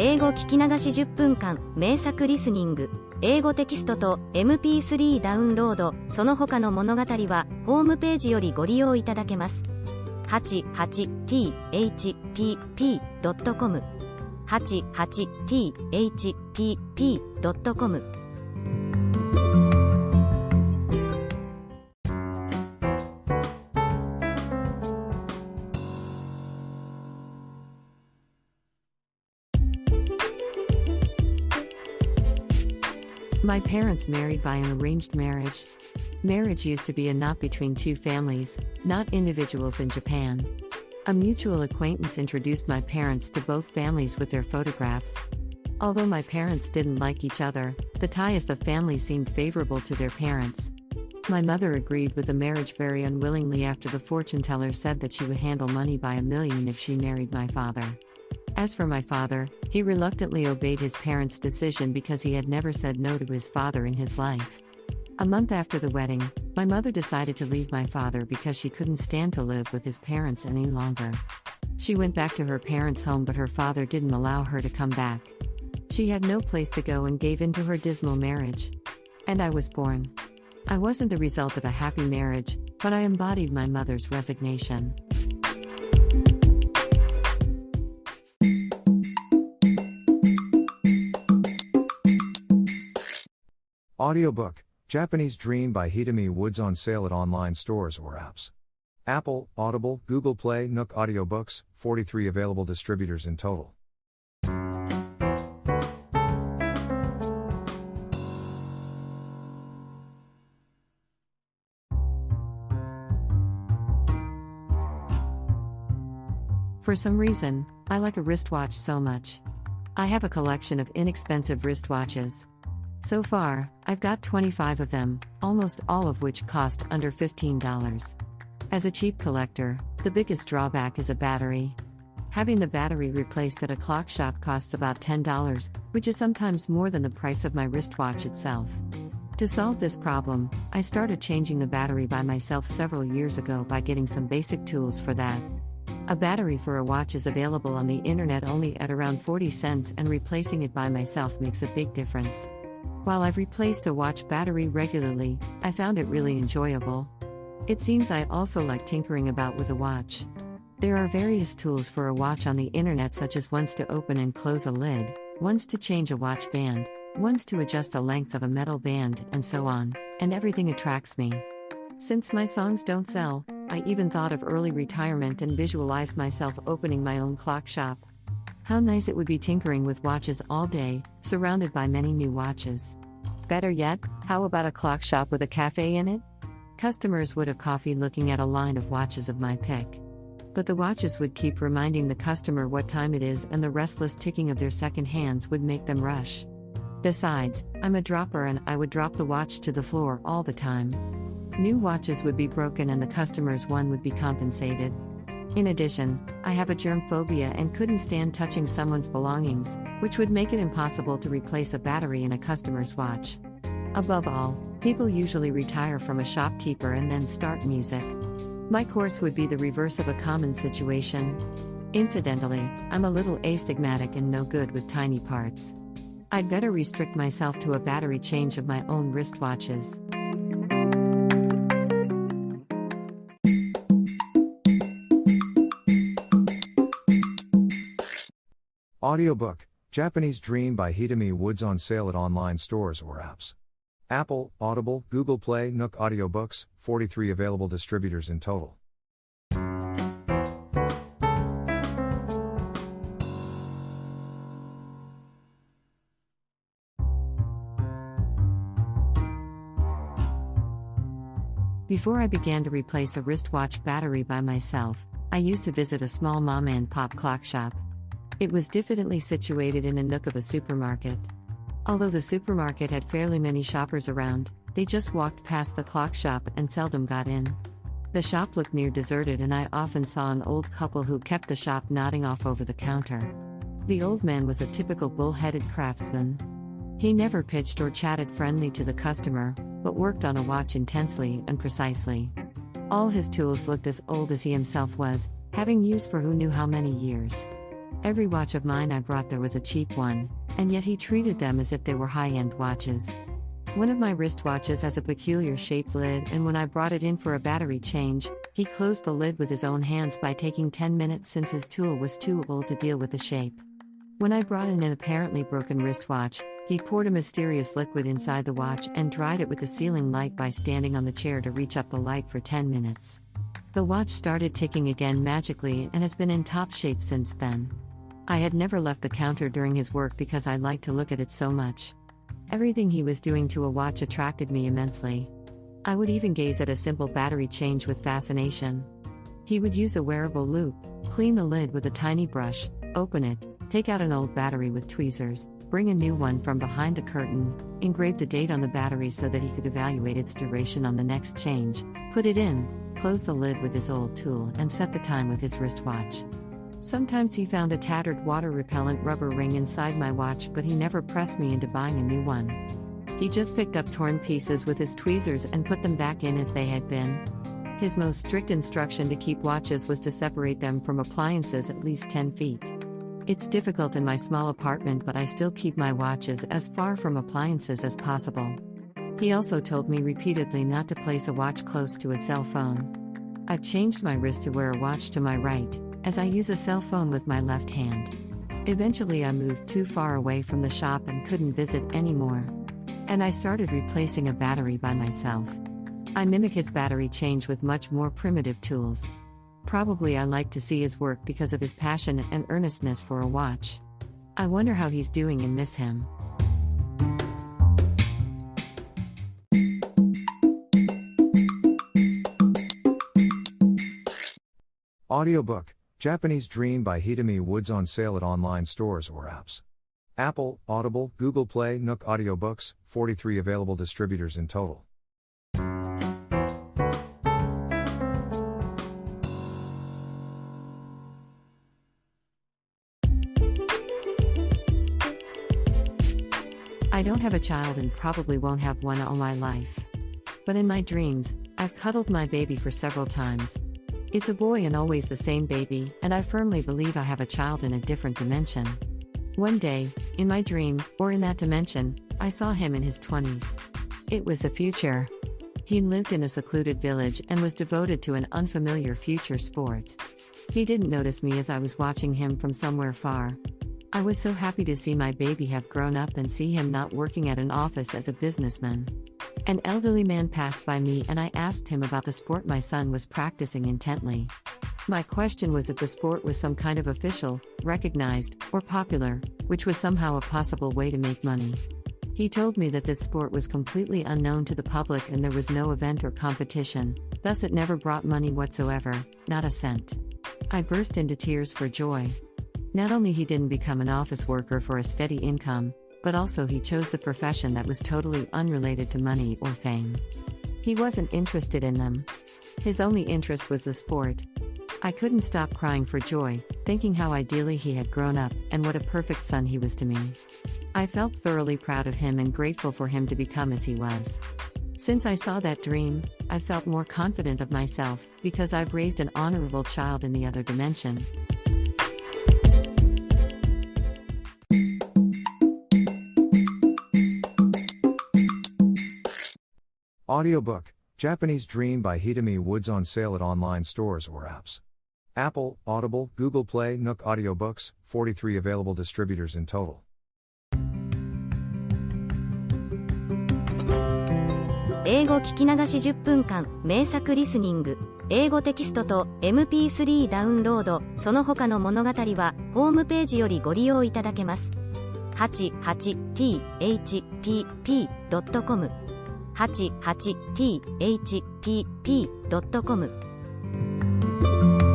英語聞き流し10分間、名作リスニング、英語テキストと MP3 ダウンロード、その他の物語は、ホームページよりご利用いただけます。88thpp.com 88thpp.com My parents married by an arranged marriage. Marriage used to be a knot between two families, not individuals in Japan. A mutual acquaintance introduced my parents to both families with their photographs. Although my parents didn't like each other, the tie as the family seemed favorable to their parents. My mother agreed with the marriage very unwillingly after the fortune teller said that she would handle money by $1 million if she married my father. As for my father, he reluctantly obeyed his parents' decision because he had never said no to his father in his life. A month after the wedding, my mother decided to leave my father because she couldn't stand to live with his parents any longer. She went back to her parents' home, but her father didn't allow her to come back. She had no place to go and gave in to her dismal marriage. And I was born. I wasn't the result of a happy marriage, but I embodied my mother's resignation. Audiobook, Japanese Dream by Hidemi Woods on sale at online stores or apps. Apple, Audible, Google Play, Nook Audiobooks, 43 available distributors in total. For some reason, I like a wristwatch so much. I have a collection of inexpensive wristwatches. So far, I've got 25 of them, almost all of which cost under $15. As a cheap collector, the biggest drawback is a battery. Having the battery replaced at a clock shop costs about $10, which is sometimes more than the price of my wristwatch itself. To solve this problem, I started changing the battery by myself several years ago by getting some basic tools for that. A battery for a watch is available on the internet only at around 40 cents, and replacing it by myself makes a big difference. While I've replaced a watch battery regularly, I found it really enjoyable. It seems I also like tinkering about with a watch. There are various tools for a watch on the internet, such as ones to open and close a lid, ones to change a watch band, ones to adjust the length of a metal band, and so on, and everything attracts me. Since my songs don't sell, I even thought of early retirement and visualized myself opening my own clock shop. How nice it would be tinkering with watches all day, surrounded by many new watches. Better yet, how about a clock shop with a cafe in it? Customers would have coffee looking at a line of watches of my pick. But the watches would keep reminding the customer what time it is, and the restless ticking of their second hands would make them rush. Besides, I'm a dropper and I would drop the watch to the floor all the time. New watches would be broken and the customer's one would be compensated. In addition, I have a germ phobia and couldn't stand touching someone's belongings, which would make it impossible to replace a battery in a customer's watch. Above all, people usually retire from a shopkeeper and then start music. My course would be the reverse of a common situation. Incidentally, I'm a little astigmatic and no good with tiny parts. I'd better restrict myself to a battery change of my own wristwatches. Audiobook, Japanese Dream by Hidemi Woods on sale at online stores or apps. Apple, Audible, Google Play, Nook Audiobooks, 43 available distributors in total. Before I began to replace a wristwatch battery by myself, I used to visit a small mom-and-pop clock shop. It was diffidently situated in a nook of a supermarket. Although the supermarket had fairly many shoppers around, they just walked past the clock shop and seldom got in. The shop looked near deserted, and I often saw an old couple who kept the shop nodding off over the counter. The old man was a typical bull-headed craftsman. He never pitched or chatted friendly to the customer, but worked on a watch intensely and precisely. All his tools looked as old as he himself was, having used for who knew how many years. Every watch of mine I brought there was a cheap one, and yet he treated them as if they were high-end watches. One of my wristwatches has a peculiar shaped lid, and when I brought it in for a battery change, he closed the lid with his own hands by taking 10 minutes since his tool was too old to deal with the shape. When I brought in an apparently broken wristwatch, he poured a mysterious liquid inside the watch and dried it with the ceiling light by standing on the chair to reach up the light for 10 minutes. The watch started ticking again magically and has been in top shape since then. I had never left the counter during his work because I liked to look at it so much. Everything he was doing to a watch attracted me immensely. I would even gaze at a simple battery change with fascination. He would use a wearable loop, clean the lid with a tiny brush, open it, take out an old battery with tweezers, bring a new one from behind the curtain, engrave the date on the battery so that he could evaluate its duration on the next change, put it in, close the lid with his old tool and set the time with his wristwatch. Sometimes he found a tattered water-repellent rubber ring inside my watch, but he never pressed me into buying a new one. He just picked up torn pieces with his tweezers and put them back in as they had been. His most strict instruction to keep watches was to separate them from appliances at least 10 feet. It's difficult in my small apartment, but I still keep my watches as far from appliances as possible. He also told me repeatedly not to place a watch close to a cell phone. I've changed my wrist to wear a watch to my right, as I use a cell phone with my left hand. Eventually I moved too far away from the shop and couldn't visit anymore. And I started replacing a battery by myself. I mimic his battery change with much more primitive tools. Probably I like to see his work because of his passion and earnestness for a watch. I wonder how he's doing and miss him. Audiobook, Japanese Dream by Hidemi Woods on sale at online stores or apps. Apple, Audible, Google Play, Nook Audiobooks, 43 available distributors in total. I don't have a child and probably won't have one all my life. But in my dreams, I've cuddled my baby for several times. It's a boy and always the same baby, and I firmly believe I have a child in a different dimension. One day, in my dream, or in that dimension, I saw him in his 20s. It was the future. He lived in a secluded village and was devoted to an unfamiliar future sport. He didn't notice me as I was watching him from somewhere far. I was so happy to see my baby have grown up and see him not working at an office as a businessman. An elderly man passed by me and I asked him about the sport my son was practicing intently. My question was if the sport was some kind of official, recognized, or popular, which was somehow a possible way to make money. He told me that this sport was completely unknown to the public and there was no event or competition, thus it never brought money whatsoever, not a cent. I burst into tears for joy. Not only he didn't become an office worker for a steady income, but also he chose the profession that was totally unrelated to money or fame. He wasn't interested in them. His only interest was the sport. I couldn't stop crying for joy, thinking how ideally he had grown up and what a perfect son he was to me. I felt thoroughly proud of him and grateful for him to become as he was. Since I saw that dream, I felt more confident of myself because I've raised an honorable child in the other dimension. Audiobook, Japanese Dream by Hidemi Woods on sale at online stores or apps. Apple, Audible, Google Play, Nook Audiobooks, 43 available distributors in total. 英語聞き流し10分間、名作リスニング、英語テキストと MP3 ダウンロード、その他の物語は、ホームページよりご利用いただけます。88thpp.com 88thpp.com